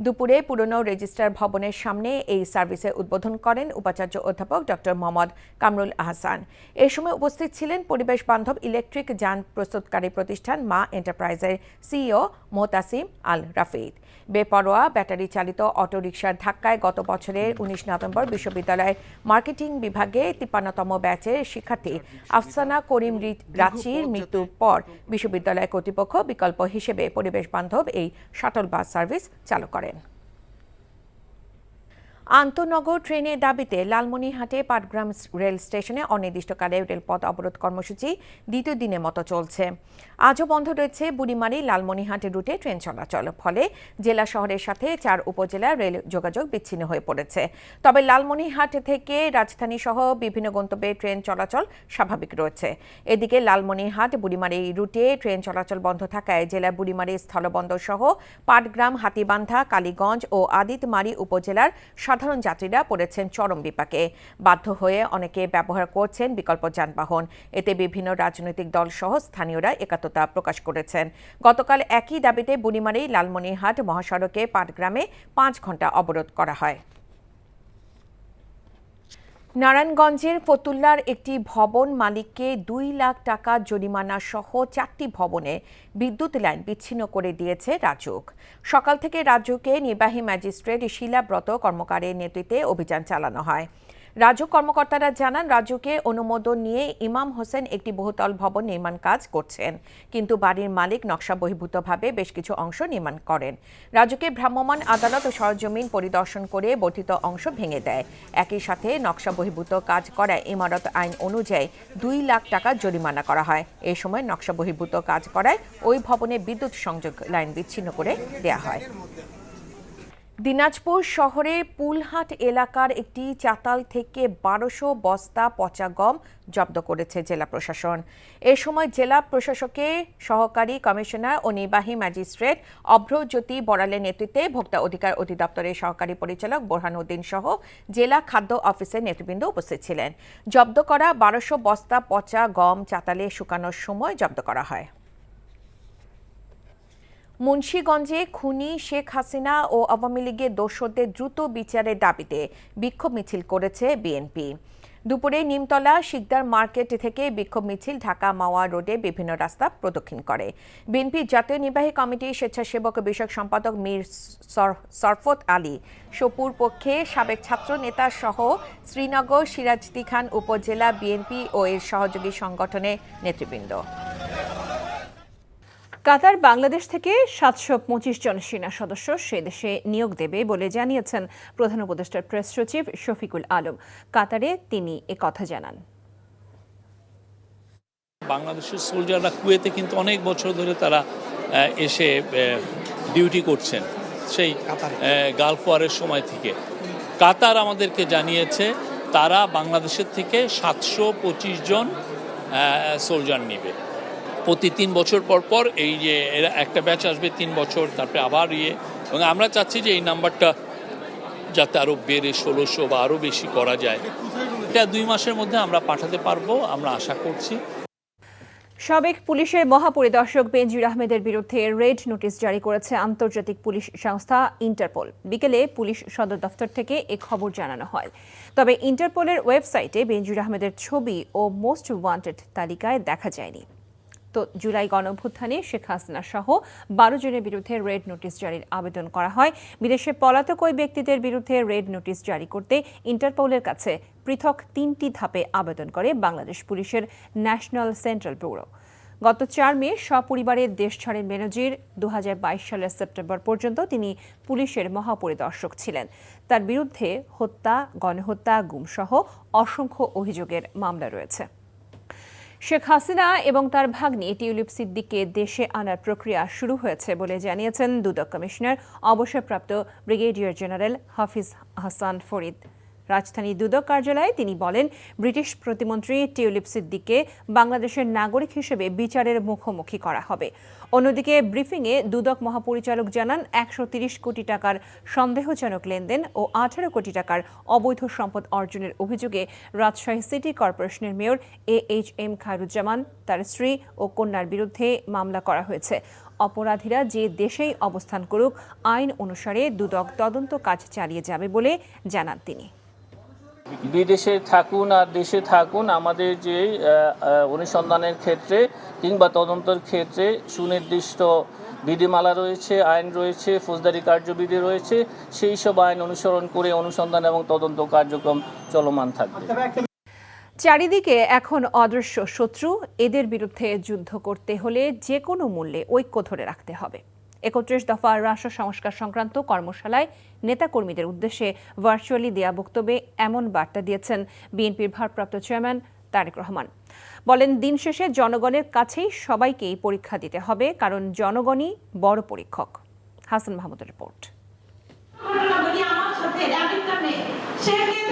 দুপুরে পুরনো রেজিস্ট্রার ভবনের সামনে এই সার্ভিসের উদ্বোধন করেন উপাচার্য অধ্যাপক ডক্টর মোহাম্মদ কামরুল আহসান। এ সময় উপস্থিত ছিলেন পরিবেশ বান্ধব ইলেকট্রিক যান প্রস্তুতকারী প্রতিষ্ঠান মা এন্টারপ্রাইজের সিইও মোহতাসিম আল রাফিদ। বেপরোয়া ব্যাটারি চালিত অটোরিকশার ধাক্কায় গত বছরের ১৯ নভেম্বর বিশ্ববিদ্যালয়ের মার্কেটিং বিভাগে ৫৩তম ব্যাচের শিক্ষার্থী আফসানা করিম রাচির মৃত্যুর পর বিশ্ববিদ্যালয় কর্তৃপক্ষ বিকল্প হিসেবে পরিবেশ বান্ধব এই শাটল বাস সার্ভিস চালু করেন। আন্তনগর ট্রেনের দাবিতে লালমনিরহাটে পাটগ্রাম রেল স্টেশনে অনির্দিষ্টকালে রেলপথ অবরোধ কর্মসূচি দ্বিতীয় দিনের মতো চলছে। আজও বন্ধ রয়েছে বুড়িমারি লালমনিরহাট রুটে ট্রেন চলাচল। ফলে জেলা শহরের সাথে ৪ উপজেলার রেল যোগাযোগ বিচ্ছিন্ন হয়ে পড়েছে। তবে লালমনিরহাট থেকে রাজধানী সহ বিভিন্ন গন্তব্যে ট্রেন চলাচল স্বাভাবিক রয়েছে। এদিকে লালমনিরহাট বুড়িমারি রুটে ট্রেন চলাচল বন্ধ থাকায় জেলার বুড়িমারি স্থলবন্দর সহ পাটগ্রাম, হাতীবান্ধা, কালীগঞ্জ ও আদিতমারি উপজেলার সাধারণ যাত্রীরা পড়েছেন চরম বিপাকে। বাধ্য হয়ে অনেকে ব্যবহার করছেন বিকল্প যানবাহন। এতে বিভিন্ন রাজনৈতিক দল সহ স্থানীয়রা একাত্মতা প্রকাশ করেছেন। গতকাল একই দাবিতে বুড়িমারি লালমনিরহাট মহাসড়কে পাটগ্রামে ৫ ঘণ্টা অবরোধ করা হয়। নারায়ণগঞ্জের ফতুল্লার একটি ভবন মালিককে ২ লাখ টাকা জরিমানা সহ ৪টি ভবনে বিদ্যুৎ লাইন বিচ্ছিন্ন করে দিয়েছে রাজুক। সকাল থেকে রাজুকে নির্বাহী ম্যাজিস্ট্রেট শিলাব্রত কর্মকারের নেতৃত্বে অভিযান চালানো হয়। রাজুক কর্মকর্তারা জানান, রাজুকে অনুমোদন নিয়ে ইমাম হোসেন একটি বহুতল ভবন নির্মাণ কাজ করছেন, কিন্তু বাড়ির মালিক নকশা বহির্ভূতভাবে বেশ কিছু অংশ নির্মাণ করেন। রাজুকে ভ্রাম্যমাণ আদালত ও সরজমিন পরিদর্শন করে বর্ধিত অংশ ভেঙে দেয়। একই সাথে নকশা বহির্ভূত কাজ করায় ইমারত আইন অনুযায়ী ২ লাখ টাকা জরিমানা করা হয়। এ সময় নকশা বহির্ভূত কাজ করায় ওই ভবনে বিদ্যুৎ সংযোগ লাইন বিচ্ছিন্ন করে দেয়া হয়। দিনাজপুর শহরের পুলহাট এলাকার একটি চাতাল থেকে ১২০০ বস্তা পচা গম জব্দ করেছে জেলা প্রশাসন। এ সময় জেলা প্রশাসকের সহকারী কমিশনার ও নির্বাহী ম্যাজিস্ট্রেট অভ্রজ্যোতি বড়ালের নেতৃত্বে ভোক্তা অধিকার অধিদপ্তরের সহকারী পরিচালক বোরহান উদ্দিন সহ জেলা খাদ্য অফিসের নেতৃবৃন্দ উপস্থিত ছিলেন। জব্দ করা ১২০০ বস্তা পচা গম চাতালে শুকানোর সময় জব্দ করা হয়। মুন্সিগঞ্জে খুনি শেখ হাসিনা ও আওয়ামী লীগের দোসরদের দ্রুত বিচারের দাবিতে বিক্ষোভ মিছিল করেছে বিএনপি। দুপুরে নিমতলা শিকদার মার্কেট থেকে বিক্ষোভ মিছিল ঢাকা মাওয়া রোডে বিভিন্ন রাস্তা প্রদক্ষিণ করে। বিএনপির জাতীয় নির্বাহী কমিটির স্বেচ্ছাসেবক বিষয়ক সম্পাদক মীর সরফত আলী সপুর পক্ষে সাবেক ছাত্র নেতা সহ শ্রীনগর সিরাজদি খান উপজেলা বিএনপি ও এর সহযোগী সংগঠনের নেতৃবৃন্দ। কাতার বাংলাদেশ থেকে ৭২৫ জন সেনা সদস্য সে দেশে নিয়োগ দেবে বলে জানিয়েছেন প্রধান উপদেষ্টার প্রেস সচিব শফিকুল আলম। কাতারে তিনি কথা জানান। বাংলাদেশের সোলজাররা কুয়েতে কিন্তু অনেক বছর ধরে তারা এসে ডিউটি করছেন, সেই গালফ ওয়ারের সময় থেকে। কাতার আমাদেরকে জানিয়েছে তারা বাংলাদেশের থেকে ৭২৫ জন সোলজার নেবে প্রতি ৩ বছর পর পর। এই যে এরা একটা ব্যাচ আসবে ৩ বছর, তারপরে আবার এবং আমরা চাচ্ছি যে এই নাম্বারটা যাতে আরও বেড়ে ১৬০০ বা আরও বেশি করা যায়। এটা ২ মাসের মধ্যে আমরা পাঠাতে পারবো, আমরা আশা করছি। সাবেক পুলিশের মহাপরিদর্শক বেনজির আহমেদের বিরুদ্ধে রেড নোটিশ জারি করেছে আন্তর্জাতিক পুলিশ সংস্থা ইন্টারপোল। বিকেলে পুলিশ সদর দফতর থেকে এ খবর জানানো হয়। তবে ইন্টারপোলের ওয়েবসাইটে বেনজির আহমেদের ছবি ও মোস্ট ওয়ান্টেড তালিকায় দেখা যায়নি। তো জুলাই গণঅভ্যুত্থানে শেখ হাসিনা সহ 12 জনের বিরুদ্ধে রেড নোটিশ জারির আবেদন করা হয়। বিদেশে পলাতক ওই ব্যক্তিদের বিরুদ্ধে রেড নোটিশ জারি করতে ইন্টারপোলের কাছে পৃথক 3টি ধাপে আবেদন করে বাংলাদেশ পুলিশের ন্যাশনাল সেন্ট্রাল ব্যুরো। গত 4 মে সপরিবারে দেশ ছাড়েন বেনজির। 2022 সালের সেপ্টেম্বর পর্যন্ত তিনি পুলিশের মহাপরিদর্শক ছিলেন। তার বিরুদ্ধে হত্যা, গণহত্যা, গুমসহ অসংখ্য অভিযোগের মামলা রয়েছে। শেখ হাসিনা এবং তার ভাগ্নি টিউলিপ সিদ্দিককে দেশে আনার প্রক্রিয়া শুরু হয়েছে বলে জানিয়েছেন দুদক কমিশনার অবসরপ্রাপ্ত ব্রিগেডিয়ার জেনারেল হাফিজ হাসান ফরিদ। রাজধানী দুদক কার্যালয়ে তিনি বলেন, ব্রিটিশ প্রতিমন্ত্রী টিউলিপ সিদ্দিককে বাংলাদেশের নাগরিক হিসেবে বিচারের মুখোমুখি করা হবে। অন্যদিকে ব্রিফিংয়ে দুদক মহাপরিচালক জানান 130 কোটি টাকার সন্দেহজনক লেনদেন ও 18 কোটি টাকার অবৈধ সম্পদ অর্জনের অভিযোগে রাজশাহী সিটি কর্পোরেশনের মেয়র AHM খায়রুজ্জামান, তার স্ত্রী ও কন্যার বিরুদ্ধে মামলা করা হয়েছে। অপরাধীরা যে দেশেই অবস্থান করুক, আইন অনুসারে দুদক তদন্ত কাজ চালিয়ে যাবে বলে জানান তিনি। বিদেশে থাকুন আর দেশে থাকুন, আমাদের যে অনুসন্ধানের ক্ষেত্রে কিংবা তদন্তের ক্ষেত্রে সুনির্দিষ্ট বিধিমালা রয়েছে, আইন রয়েছে, ফৌজদারি কার্যবিধি রয়েছে। সেই সব আইন অনুসরণ করে অনুসন্ধান এবং তদন্ত কার্যক্রম চলমান থাকবে। চারিদিকে এখন অদৃশ্য শত্রু, এদের বিরুদ্ধে যুদ্ধ করতে হলে যে কোনো মূল্যে ঐক্য ধরে রাখতে হবে। 31 দফা রাষ্ট্র সংস্কার সংক্রান্ত কর্মশালায় নেতাকর্মীদের উদ্দেশ্যে ভার্চুয়ালি দেয়া বক্তব্যে এমন বার্তা দিয়েছেন বিএনপির ভারপ্রাপ্ত চেয়ারম্যান তারেক রহমান। বলেন, দিন শেষে জনগণের কাছেই সবাইকেই পরীক্ষা দিতে হবে, কারণ জনগণই বড় পরীক্ষক। হাসান মাহমুদের রিপোর্ট।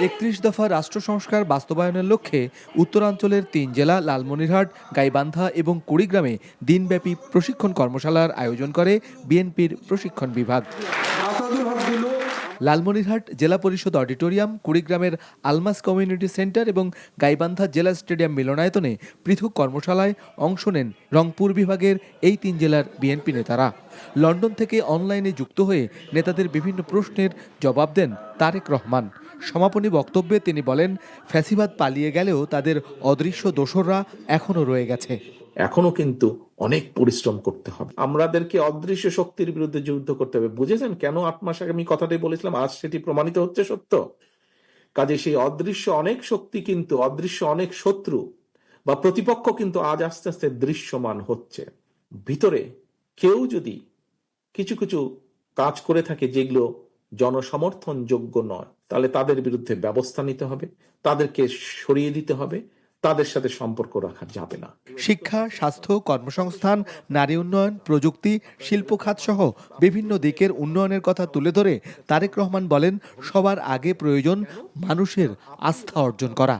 31 দফা রাষ্ট্র সংস্কার বাস্তবায়নের লক্ষ্যে উত্তরাঞ্চলের 3 জেলা লালমনিরহাট, গাইবান্ধা এবং কুড়িগ্রামে দিনব্যাপী প্রশিক্ষণ কর্মশালার আয়োজন করে বিএনপির প্রশিক্ষণ বিভাগ। লালমনিরহাট জেলা পরিষদ অডিটোরিয়াম, কুড়িগ্রামের আলমাস কমিউনিটি সেন্টার এবং গাইবান্ধা জেলা স্টেডিয়াম মিলনায়তনে পৃথক কর্মশালায় অংশ নেন রংপুর বিভাগের এই 3 জেলার বিএনপি নেতারা। লন্ডন থেকে অনলাইনে যুক্ত হয়ে নেতাদের বিভিন্ন প্রশ্নের জবাব দেন তারেক রহমান। সমাপনী বক্তব্যে তিনি বলেন, ফ্যাসিবাদ পালিয়ে গেলেও তাদের অদৃশ্য দোসররা এখনো রয়ে গেছে। এখনো কিন্তু অনেক পরিশ্রম করতে হবে, আমাদেরকে অদৃশ্য শক্তির বিরুদ্ধে যুদ্ধ করতে হবে। বুঝেছেন কেন 8 মাস আগে আমি কথাটাই বলেছিলাম, আজ সেটি প্রমাণিত হচ্ছে সত্য। কাজে সেই অদৃশ্য অনেক শক্তি কিন্তু, অদৃশ্য অনেক শত্রু বা প্রতিপক্ষ কিন্তু আজ আস্তে আস্তে দৃশ্যমান হচ্ছে। ভিতরে কেউ যদি কিছু কিছু কাজ করে থাকে যেগুলো জনসমর্থন যোগ্য নয়, তাহলে তাদের বিরুদ্ধে ব্যবস্থা নিতে হবে, তাদেরকে সরিয়ে দিতে হবে, তাদের সাথে সম্পর্ক রাখা যাবে না। শিক্ষা, স্বাস্থ্য, কর্মসংস্থান, নারী উন্নয়ন, প্রযুক্তি, শিল্প খাত সহ বিভিন্ন দিকের উন্নয়নের কথা তুলে ধরে তারেক রহমান বলেন, সবার আগে প্রয়োজন মানুষের আস্থা অর্জন করা।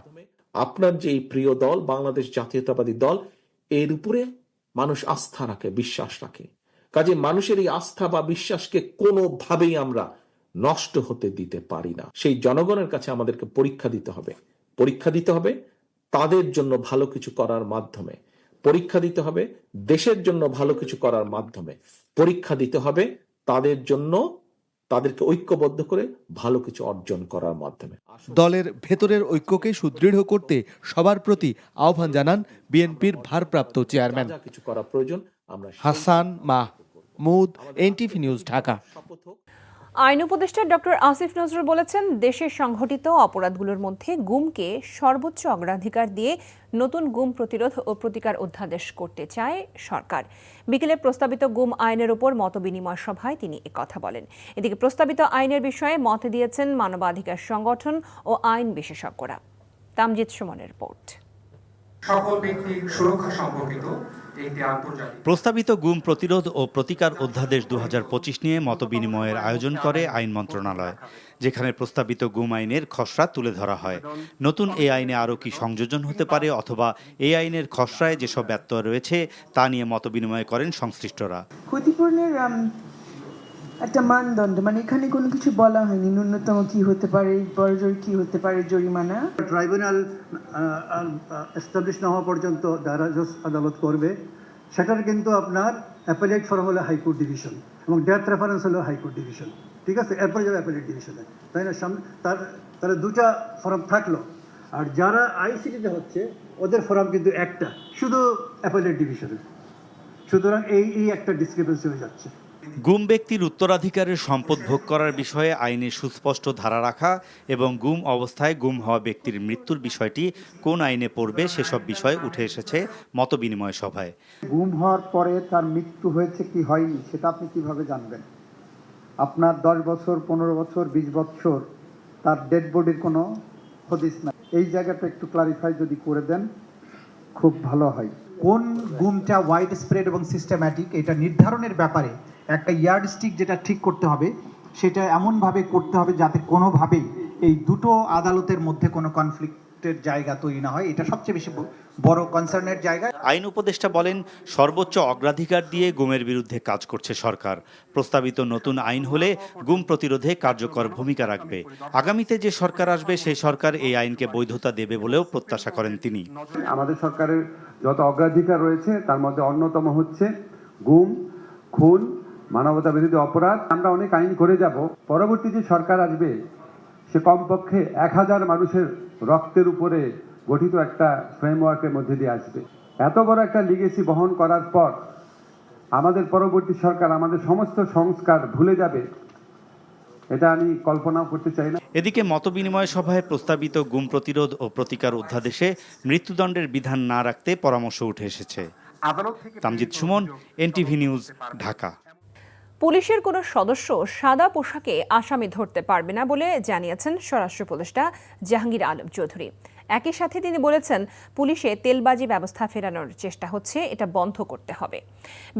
আপনার যে প্রিয় দল বাংলাদেশ জাতীয়তাবাদী দল, এর উপরে মানুষ আস্থা রাখে, বিশ্বাস রাখে। কাজে মানুষের এই আস্থা বা বিশ্বাসকে কোনোভাবেই আমরা নষ্ট হতে দিতে পারি না। সেই জনগণের কাছে আমাদেরকে পরীক্ষা দিতে হবে, পরীক্ষা দিতে হবে তাদের জন্য ভালো কিছু করার মাধ্যমে, পরীক্ষা দিতে হবে দেশের জন্য ভালো কিছু করার মাধ্যমে, পরীক্ষা দিতে হবে তাদের জন্য, তাদেরকে ঐক্যবদ্ধ করে ভালো কিছু অর্জন করার মাধ্যমে। দলের ভেতরের ঐক্যকে সুদৃঢ় করতে সবার প্রতি আহ্বান জানান বিএনপির ভারপ্রাপ্ত চেয়ারম্যান। কিছু করা প্রয়োজন। আমরা হাসান মাহমুদ, এনটিভি নিউজ, ঢাকা। আইন উপদেষ্টা ডক্টর আসিফ নজরুল বলেছেন, দেশের সংঘটিত অপরাধগুলোর মধ্যে গুমকে সর্বোচ্চ অগ্রাধিকার দিয়ে নতুন গুম প্রতিরোধ ও প্রতিকার অধ্যাদেশ করতে চায় সরকার। বিকেলে প্রস্তাবিত গুম আইনের উপর মতবিনিময় সভায় তিনি একথা বলেন। এদিকে প্রস্তাবিত আইনের বিষয়ে মত দিয়েছেন মানবাধিকার সংগঠন ও আইন বিশেষজ্ঞরা। তামজিদ সুমনের রিপোর্ট। সকল ব্যক্তির সুরক্ষা সম্পর্কিত প্রস্তাবিত গুম প্রতিরোধ ও প্রতিকার অধ্যাদেশ 2025 নিয়ে মতবিনিময়ের আয়োজন করে আইন মন্ত্রণালয়, যেখানে প্রস্তাবিত গুম আইনের খসড়া তুলে ধরা হয়। নতুন এই আইনে আরও কি সংযোজন হতে পারে অথবা এই আইনের খসড়ায় যেসব ব্যত্যয় রয়েছে তা নিয়ে মতবিনিময় করেন সংশ্লিষ্টরা। ক্ষতিপূরণের একটা মানদণ্ড, মানে এখানে কোনো কিছু বলা হয়নি ন্যূনতম কি হতে পারে, বড়জোর কি হতে পারে জরিমানা। ট্রাইব্যুনাল এস্টাবলিশ না হওয়া পর্যন্ত দায়রা জজ আদালত করবে, সেটার কিন্তু আপনার অ্যাপেলেট ফর্ম হলো হাইকোর্ট ডিভিশন এবং ডেথ রেফারেন্স হলো হাইকোর্ট ডিভিশন, ঠিক আছে, এরপরে যাবে অ্যাপেলেট ডিভিশনে, তাই না? তার দুটা ফর্ম থাকলো, আর যারা আইসিটিতে হচ্ছে ওদের ফর্ম কিন্তু একটা, শুধু অ্যাপেলেট ডিভিশনে। সুতরাং এই একটা ডিসক্রিপেন্সি হয়ে যাচ্ছে। গুম ব্যক্তির উত্তরাধিকারের সম্পদ ভোগ করার বিষয়ে আইনে সুস্পষ্ট ধারা রাখা এবং গুম অবস্থায় গুম হওয়া ব্যক্তির মৃত্যুর বিষয়টি কোন আইনে পড়বে সেসব বিষয় উঠে এসেছে মতবিনিময় সভায়। গুম হওয়ার পরে তার মৃত্যু হয়েছে কি হয়নি সেটা আপনি কিভাবে জানবেন? আপনার 10 বছর, 15 বছর, 20 বছর তার ডেড বডির কোনো হদিস না। এই জায়গাটা একটু ক্লারিফাই যদি করে দেন খুব ভালো হয়। কোন গুমটা ওয়াইড স্প্রেড এবং সিস্টেম্যাটিক এটা নির্ধারণের ব্যাপারে একটা ইয়ার্ডস্টিক যেটা ঠিক করতে হবে, সেটা এমনভাবে করতে হবে যাতে কোনোভাবেই এই দুটো আদালতের মধ্যে কোনো কনফ্লিক্টের জায়গা তৈরি না হয়। এটা সবচেয়ে বেশি বড় কনসার্নের জায়গা। আইন উপদেষ্টা বলেন, সর্বোচ্চ অগ্রাধিকার দিয়ে গুমের বিরুদ্ধে কাজ করছে সরকার। প্রস্তাবিত নতুন আইন হলে গুম প্রতিরোধে কার্যকর ভূমিকা রাখবে। আগামীতে যে সরকার আসবে সেই সরকার এই আইনকে বৈধতা দেবে বলেও প্রত্যাশা করেন তিনি। আমাদের সরকারের যত অগ্রাধিকার রয়েছে তার মধ্যে অন্যতম হচ্ছে গুম, খুন, মানবতা বিরোধী অপরাধ। আমরা অনেক আইন করে যাব, পরবর্তী যে সরকার আসবে সে কমপক্ষে 1000 মানুষের রক্তের উপরে গঠিত একটা ফ্রেমওয়ার্কের মধ্যে দিয়ে আসবে। এত বড় একটা লিগেসি বহন করার পর আমাদের পরবর্তী সরকার আমাদের সমস্ত সংস্কার ভুলে যাবে, এটা আমি কল্পনাও করতে চাই না। এদিকে মতবিনিময় সভায় প্রস্তাবিত গুম প্রতিরোধ ও প্রতিকার অধ্যাদেশে মৃত্যুদণ্ডের বিধান না রাখতে পরামর্শ উঠে এসেছে। Tamjid Suman, NTV news, Dhaka. পুলিশের কোনো সদস্য সাদা পোশাকে আসামি ধরতে পারবে না বলে জানিয়েছেন স্বরাষ্ট্র উপদেষ্টা জাহাঙ্গীর আলম চৌধুরী। একই সাথে তিনি বলেছেন, পুলিশে তেলবাজি ব্যবস্থা ফেরানোর চেষ্টা হচ্ছে, এটা বন্ধ করতে হবে।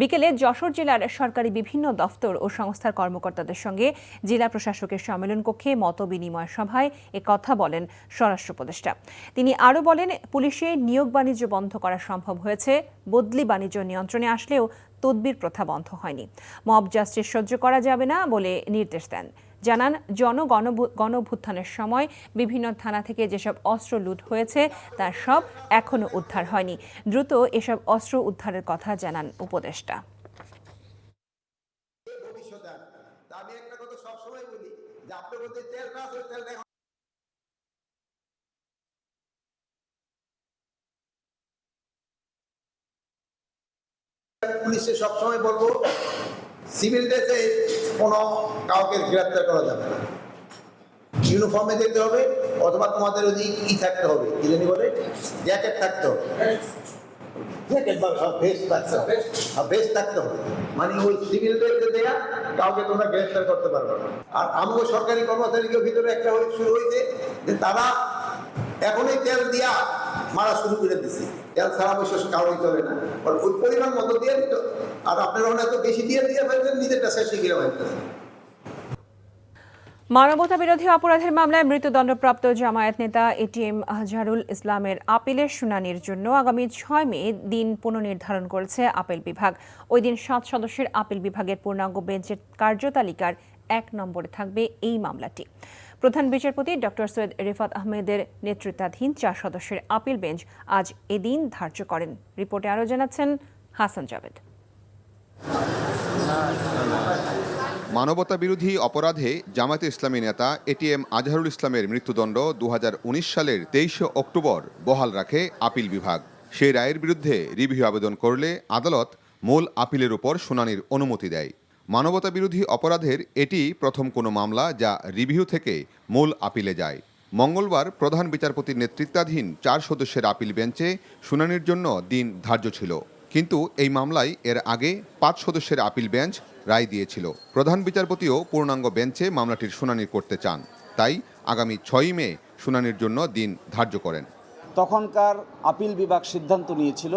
বিকেলে যশোর জেলার সরকারি বিভিন্ন দফতর ও সংস্থার কর্মকর্তাদের সঙ্গে জেলা প্রশাসকের সম্মেলন কক্ষে মতবিনিময় সভায় কথা বলেন স্বরাষ্ট্র উপদেষ্টা। তিনি আরও বলেন, পুলিশে নিয়োগ বাণিজ্য বন্ধ করা সম্ভব হয়েছে, বদলি বাণিজ্য নিয়ন্ত্রণে আসলেও তদবির প্রথা বন্ধ হয়নি। মব জাস্টিস সহ্য করা যাবে না বলে নির্দেশ দেন। জানান, গণঅভ্যুত্থানের সময় বিভিন্ন থানা থেকে যেসব অস্ত্র লুট হয়েছে তার সব এখনো উদ্ধার হয়নি। দ্রুত এসব অস্ত্র উদ্ধারের কথা জানান উপদেষ্টা। পুলিশে সবসময় বলবো, সিভিল ড্রেসে কোনো কাউকে গ্রেপ্তার করা যাবে না, ইউনিফর্মে যেতে হবে, অথবা তোমাদের ওই ই থাকতে হবে, কি জানি বলে, জ্যাকেট থাকতে হবে, জ্যাকেট বা ভেস্ট থাকতে হবে, মানে ওই সিভিল ড্রেসে দেয়া কাউকে তোমরা গ্রেপ্তার করতে পারবে না। আর আমগো সরকারি কর্মচারীদের ভিতরে একটা শুরু হয়েছে যে তারা এখনই তেল দিয়া মারা শুরু করে দিচ্ছে, তেল ছাড়া অবশ্য কারোই চলে না, ওই পরিমাণ মতো দিয়ে দিত, আর আপনারা এত বেশি দিয়ে ফেলছেন, নিজেরটা শেষে গিয়ে ফেলতেছেন। মানবতা বিরোধী অপরাধের মামলায় মৃত্যুদণ্ডপ্রাপ্ত জামায়াত নেতা এটিএম আজহারুল ইসলামের আপিলের শুনানির জন্য আগামী 6 মে দিন পুনর্নির্ধারণ করেছে আপিল বিভাগ। ওই দিন 7 সদস্যের আপিল বিভাগের পূর্ণাঙ্গ বেঞ্চের কার্যতালিকার 1 নম্বরে থাকবে এই মামলাটি। প্রধান বিচারপতি ডক্টর সৈয়দ রিফাত আহমেদের নেতৃত্বাধীন 4 সদস্যের আপিল বেঞ্চ আজ এদিন ধার্য করেন। রিপোর্টে আরও জানাচ্ছেন হাসান জাভেদ। মানবতা বিরোধী অপরাধে জামায়াতে ইসলামী নেতা এটিএম আজহারুল ইসলামের মৃত্যুদণ্ড 2019 সালের 23 অক্টোবর বহাল রাখে আপিল বিভাগ। সেই রায়ের বিরুদ্ধে রিভিউ আবেদন করলে আদালত মূল আপিলের উপর শুনানির অনুমতি দেয়। মানবতা বিরোধী অপরাধের এটি প্রথম কোনো মামলা যা রিভিউ থেকে মূল আপিলে যায়। মঙ্গলবার প্রধান বিচারপতির নেতৃত্বাধীন 4 সদস্যের আপিল বেঞ্চে শুনানির জন্য দিন ধার্য ছিল, কিন্তু এই মামলায় এর আগে 5 সদস্যের আপিল বেঞ্চ রায় দিয়েছিল। প্রধান বিচারপতিও পূর্ণাঙ্গ বেঞ্চে মামলাটির শুনানি করতে চান, তাই আগামী 6 মে শুনানির জন্য দিন ধার্য করেন। তখনকার আপিল বিভাগ সিদ্ধান্ত নিয়েছিল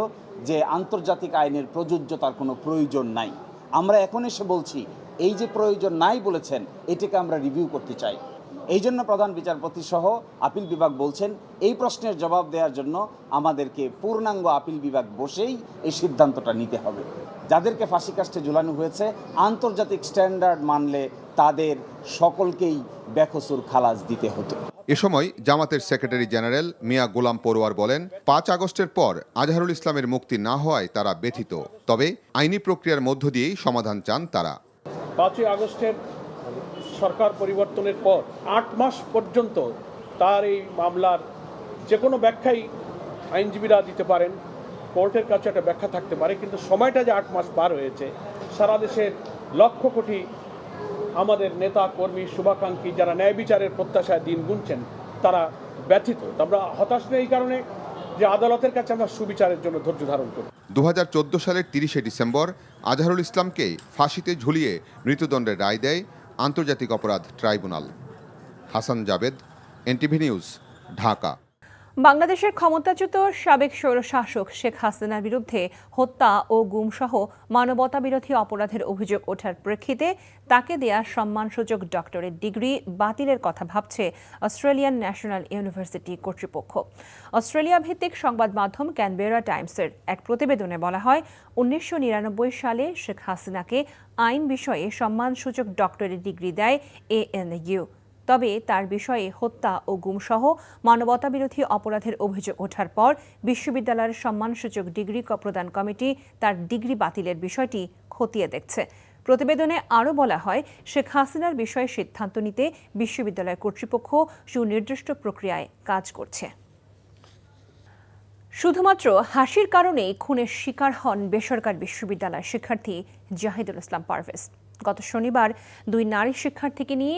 যে আন্তর্জাতিক আইনের প্রযোজ্যতার কোনো প্রয়োজন নাই। আমরা এখন এসে বলছি এই যে প্রয়োজন নাই বলেছেন, এটাকে আমরা রিভিউ করতে চাই। এই জন্য প্রধান বিচারপতি সহ আপিল বিভাগ বলছেন এই প্রশ্নের জবাব দেওয়ার জন্য আমাদেরকে পূর্ণাঙ্গ আপিল বিভাগ বসেই এই সিদ্ধান্তটা নিতে হবে। যাদেরকে ফাঁসি কাস্টে ঝুলানো হয়েছে আন্তর্জাতিক স্ট্যান্ডার্ড মানলে তাদের সকলকেই বেকসুর খালাস দিতে হতো। এ সময় জামাতের সেক্রেটারি জেনারেল মিয়া গোলাম পরোয়ার বলেন, ৫ আগস্টের পর আজহারুল ইসলামের মুক্তি না হওয়ায় তারা ব্যথিত, তবে আইনি প্রক্রিয়ার মধ্য দিয়েই সমাধান চান তারা। ৫ই আগস্টের সরকার পরিবর্তনের পর ৮ মাস পর্যন্ত তার এই মামলার যে কোনো ব্যাখ্যাই আইনজীবীরা দিতে পারেন, কোর্টের কাছে একটা ব্যাখ্যা থাকতে পারে, কিন্তু সময়টা যে ৮ মাস পার হয়েছে, সারা দেশের লক্ষ কোটি আমাদের নেতা কর্মী শুভাকাঙ্ক্ষী যারা ন্যায় বিচারের প্রত্যাশায় দিন গুনছেন তারা ব্যথিত। আমরা হতাশ নেই এই কারণে যে আদালতের কাছে আমরা সুবিচারের জন্য ধৈর্য ধারণ করি। ২০১৪ সালের ৩০শে ডিসেম্বর আজহারুল ইসলামকে ফাঁসিতে ঝুলিয়ে মৃত্যুদণ্ডের রায় দেয় আন্তর্জাতিক অপরাধ ট্রাইব্যুনাল। হাসান জাবেদ, এনটিভি নিউজ, ঢাকা। বাংলাদেশের ক্ষমতাচ্যুত সাবেক স্বৈরশাসক শেখ হাসিনার বিরুদ্ধে হত্যা ও গুমসহ মানবতাবিরোধী অপরাধের অভিযোগ ওঠার প্রেক্ষিতে তাকে দেয়া সম্মানসূচক ডক্টরেট ডিগ্রি বাতিলের কথা ভাবছে অস্ট্রেলিয়ান ন্যাশনাল ইউনিভার্সিটি কর্তৃপক্ষ। অস্ট্রেলিয়া ভিত্তিক সংবাদ মাধ্যম ক্যানবেরা টাইমসের এক প্রতিবেদনে বলা হয়, ১৯৯৯ সালে শেখ হাসিনাকে আইন বিষয়ে সম্মানসূচক ডক্টরেট ডিগ্রি দেয় ANU। তবে তার বিষয়ে হত্যা ও গুমসহ মানবতাবিরোধী অপরাধের অভিযোগ ওঠার পর বিশ্ববিদ্যালয়ের সম্মানসূচক ডিগ্রি প্রদান কমিটি তার ডিগ্রি বাতিলের বিষয়টি খতিয়ে দেখছে। প্রতিবেদনে আরও বলা হয়, শেখ হাসিনার বিষয়ে সিদ্ধান্ত নিতে বিশ্ববিদ্যালয় কর্তৃপক্ষ সুনির্দিষ্ট প্রক্রিয়ায় কাজ করছে। শুধুমাত্র হাসির কারণেই খুনের শিকার হন বেসরকারি বিশ্ববিদ্যালয়ের শিক্ষার্থী জাহিদুল ইসলাম পারভেজ। গত শনিবার ২ নারী শিক্ষার্থীকে নিয়ে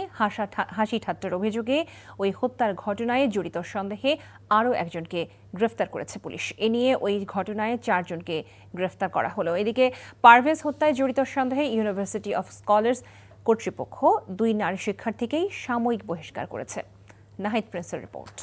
হাসি ঠাট্টার অভিযোগে ওই হত্যার ঘটনায় জড়িত সন্দেহে আরও একজনকে গ্রেফতার করেছে পুলিশ। এ নিয়ে ওই ঘটনায় ৪ জনকে গ্রেফতার করা হলো। এদিকে পারভেজ হত্যায় জড়িত সন্দেহে ইউনিভার্সিটি অফ স্কলার্স কর্তৃপক্ষ ২ নারী শিক্ষার্থীকেই সাময়িক বহিষ্কার করেছে। নাহিদ প্রিন্সের রিপোর্ট।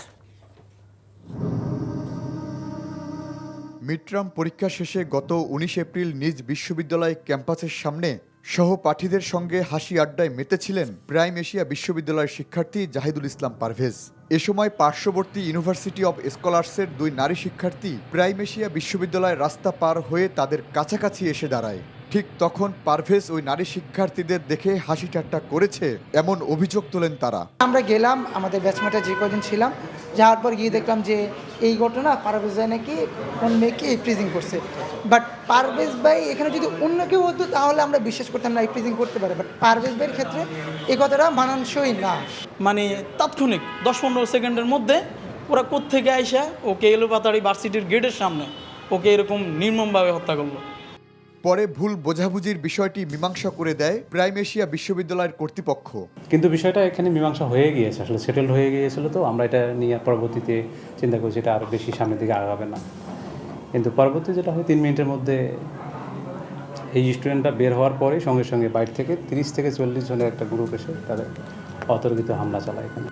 মিডটার্ম পরীক্ষা শেষে গত ১৯ এপ্রিল নিজ বিশ্ববিদ্যালয় ক্যাম্পাসের সামনে সহপাঠীদের সঙ্গে হাসি আড্ডায় মেতেছিলেন প্রাইম এশিয়া বিশ্ববিদ্যালয়ের শিক্ষার্থী জাহিদুল ইসলাম পারভেজ। এ সময় পার্শ্ববর্তী ইউনিভার্সিটি অব স্কলার্সের ২ নারী শিক্ষার্থী প্রাইম এশিয়া বিশ্ববিদ্যালয়ের রাস্তা পার হয়ে তাদের কাছাকাছি এসে দাঁড়ায়। ঠিক তখন পারভেজ ওই নারী শিক্ষার্থীদের দেখে হাসি ঠাট্টা করেছে এমন অভিযোগ তোলেন তারা। আমরা গেলাম, আমাদের ব্যাচমেটে যে কদিন ছিলাম, যাওয়ার পর গিয়ে দেখলাম যে এই ঘটনা পারভেজ ভাই নাকি কোন মেয়েকে ইপ্রিজিং করছে। বাট পারভেজ ভাই এখানে যদি অন্য কেউ হতো তাহলে আমরা বিশ্বাস করতাম না ইপ্রিজিং করতে পারে, বাট পারভেজ ভাইয়ের ক্ষেত্রে এই কথাটা মানানসই না। মানে তাৎক্ষণিক ১০-১৫ সেকেন্ডের মধ্যে ওরা কোত্থেকে আইসা ওকে এলোপাতাড়ি ভার্সিটির গেটের সামনে ওকে এরকম নির্মমভাবে হত্যা করলো। পরে ভুল বোঝাবুঝির বিষয়টি মীমাংসা করে দেয় প্রাইম এশিয়া বিশ্ববিদ্যালয়ের কর্তৃপক্ষ। কিন্তু বিষয়টা এখানে মীমাংসা হয়ে গিয়েছে, আসলে সেটেলড হয়ে গিয়েছিল, তো আমরা এটা নিয়ে পরবর্তীতে চিন্তা করছি এটা আরও বেশি সামনের দিকে আগাবে না। কিন্তু পরবর্তী যেটা হয় 3 মিনিটের মধ্যে এই স্টুডেন্টটা বের হওয়ার পরে সঙ্গে সঙ্গে বাইরে থেকে 30 থেকে 40 জনের একটা গ্রুপ এসে তাদের অতর্কিত হামলা চালায় এখানে।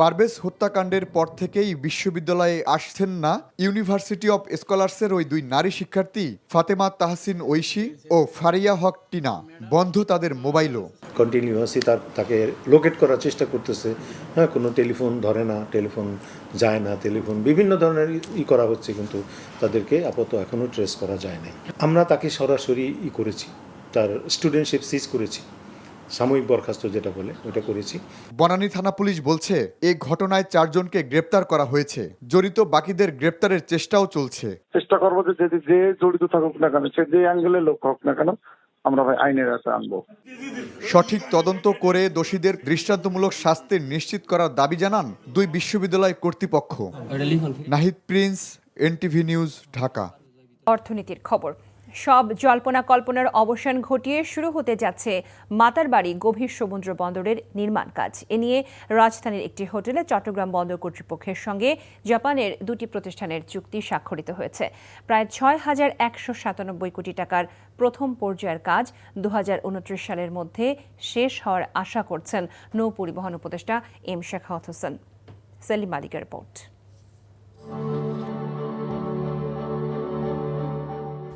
পারভেজ হত্যাকাণ্ডের পর থেকেই বিশ্ববিদ্যালয়ে আসছেন না ইউনিভার্সিটি অব স্কলার্সের ওই 2 নারী শিক্ষার্থী ফাতেমা তাহসিন ঐশী ও ফারিয়া হক টিনা। বন্ধ তাদের মোবাইলও। কন্টিনিউয়াসলি তাকে লোকেট করার চেষ্টা করতেছে, হ্যাঁ, কোনো টেলিফোন ধরে না, টেলিফোন যায় না, টেলিফোন বিভিন্ন ধরনের করা হচ্ছে, কিন্তু তাদেরকে আপাতত এখনও ট্রেস করা যায় নাই। আমরা তাকে সরাসরি করেছি, তার স্টুডেন্টশিপ সিজ করেছি, সাময়িক বরখাস্ত যেটা বলে ওটা করেছি। বনানী থানা পুলিশ বলছে এই ঘটনায় 4 জনকে গ্রেপ্তার করা হয়েছে, জড়িত বাকিদের গ্রেপ্তারের চেষ্টাও চলছে। চেষ্টা করবো যে জড়িত থাকুক না কেন, সে যে অ্যাঙ্গেলে লোক হোক না কেন, আমরা আইনের হাতে আনবো। সঠিক তদন্ত করে দোষীদের দৃষ্টান্তমূলক শাস্তি নিশ্চিত করার দাবি জানান 2 বিশ্ববিদ্যালয় কর্তৃপক্ষ। Nahid Prince, NTV news, Dhaka. অর্থনীতির খবর। সব জল্পনা কল্পনার অবসান ঘটিয়ে শুরু হতে যাচ্ছে মাতারবাড়ি গভীর সমুদ্র বন্দরের নির্মাণ কাজ। এ নিয়ে রাজধানীর একটি হোটেলে চট্টগ্রাম বন্দর কর্তৃপক্ষের সঙ্গে জাপানের 2টি প্রতিষ্ঠানের চুক্তি স্বাক্ষরিত হয়েছে। প্রায় ৬,১৯৭ কোটি টাকার প্রথম পর্যায়ের কাজ ২০২৯ সালের মধ্যে শেষ হওয়ার আশা করছেন নৌ পরিবহন উপদেষ্টা এম শেখাওয়াত হোসেন। সেলিম মালিকের রিপোর্ট।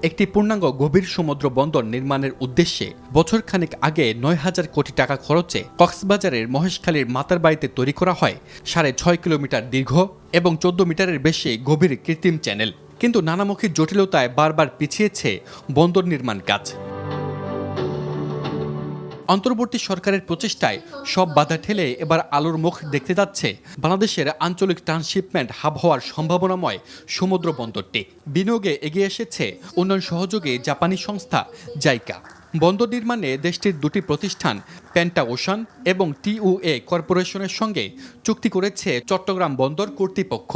একটি পূর্ণাঙ্গ গভীর সমুদ্র বন্দর নির্মাণের উদ্দেশ্যে বছরখানেক আগে ৯,০০০ কোটি টাকা খরচে কক্সবাজারের মহেশখালীর মাতারবাড়িতে তৈরি করা হয় ৬.৫ কিলোমিটার দীর্ঘ এবং ১৪ মিটারের বেশি গভীর কৃত্রিম চ্যানেল। কিন্তু নানামুখী জটিলতায় বারবার পিছিয়েছে বন্দর নির্মাণ কাজ। অন্তর্বর্তী সরকারের প্রচেষ্টায় সব বাধা ঠেলে এবার আলোর মুখ দেখতে যাচ্ছে বাংলাদেশের আঞ্চলিক ট্রান্সশিপমেন্ট হাব হওয়ার সম্ভাবনাময় সমুদ্র বন্দরটি। বিনিয়োগে এগিয়ে এসেছে উন্নয়ন সহযোগী জাপানি সংস্থা জাইকা। বন্দর নির্মাণে দেশটির দুটি প্রতিষ্ঠান পেন্টা ওশান এবং TUA কর্পোরেশনের সঙ্গে চুক্তি করেছে চট্টগ্রাম বন্দর কর্তৃপক্ষ।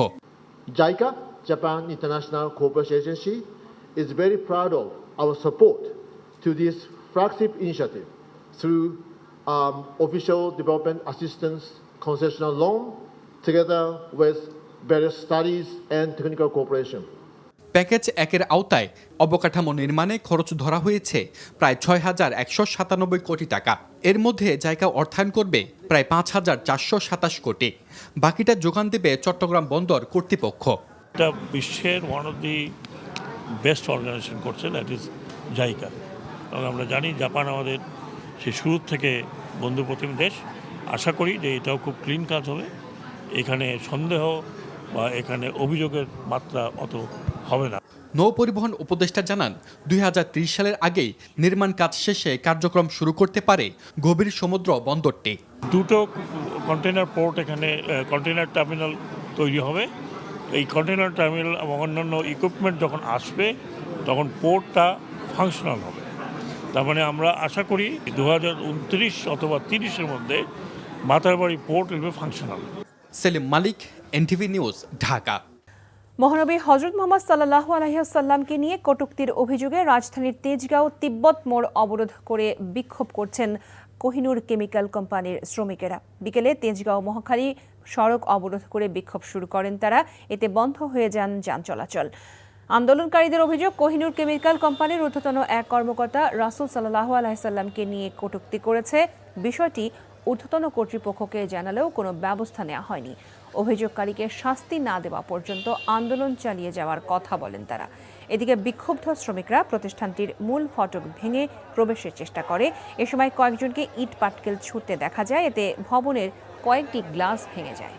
JICA, Japan International Cooperation Agency, is very proud of our support to this flagship initiative through official development assistance concessional loan together with various studies and technical cooperation. Package ১-এর আওতায় অবকাঠামো নির্মাণে খরচ ধরা হয়েছে প্রায় ৬,১৯৭ কোটি টাকা। এর মধ্যে জায়গা অর্থায়ন করবে প্রায় ৫,৪২৭ কোটি। বাকিটা যোগান দেবে চট্টগ্রাম বন্দর কর্তৃপক্ষ। এটা বিশ্বের one of the best organisation করছে, দ্যাট ইজ জাইকা। এবং আমরা জানি জাপান আমাদের সে শুরু থেকে বন্ধু প্রতিম দেশ। আশা করি যে এটাও খুব ক্লিন কাজ হবে, এখানে সন্দেহ বা এখানে অভিযোগের মাত্রা অত হবে না। নৌ পরিবহন উপদেষ্টা জানান ২০৩০ সালের আগেই নির্মাণ কাজ শেষে কার্যক্রম শুরু করতে পারে গভীর সমুদ্র বন্দরটি। দুটো কন্টেনার পোর্ট এখানে কন্টেনার টার্মিনাল তৈরি হবে। এই কন্টেনার টার্মিনাল এবং অন্যান্য ইকুইপমেন্ট যখন আসবে তখন পোর্টটা ফাংশনাল হবে। তার মানে আমরা আশা করি 2029 অথবা 30-এর মধ্যে Matarbari port will be functional. Selim Malik, NTV news, Dhaka. মহানবী হযরত মুহাম্মদ সাল্লাল্লাহু আলাইহি ওয়াসাল্লামকে নিয়ে কটূক্তির অভিযোগে রাজধানীর তেজগাঁও তিব্বত মোড় অবরোধ করে বিক্ষোভ করছেন কোহিনুর কেমিক্যাল কোম্পানির শ্রমিকেরা। বিকেলে তেজগাঁও মহাখালী সড়ক অবরোধ করে বিক্ষোভ শুরু করেন তারা। এতে বন্ধ হয়ে যান যান চলাচল। আন্দোলনকারীদের অভিযোগ, কোহিনুর কেমিক্যাল কোম্পানির ঊর্ধ্বতন এক কর্মকর্তা রাসূল সাল্লাল্লাহু আলাইহি সাল্লামকে নিয়ে কটূক্তি করেছে। বিষয়টি ঊর্ধ্বতন কর্তৃপক্ষকে জানালেও কোনো ব্যবস্থা নেওয়া হয়নি। অভিযোগকারীকে শাস্তি না দেওয়া পর্যন্ত আন্দোলন চালিয়ে যাওয়ার কথা বলেন তারা। এদিকে বিক্ষুব্ধ শ্রমিকরা প্রতিষ্ঠানটির মূল ফটক ভেঙে প্রবেশের চেষ্টা করে। এ সময় কয়েকজনকে ইট পাটকেল ছুটতে দেখা যায়, এতে ভবনের কয়েকটি গ্লাস ভেঙে যায়।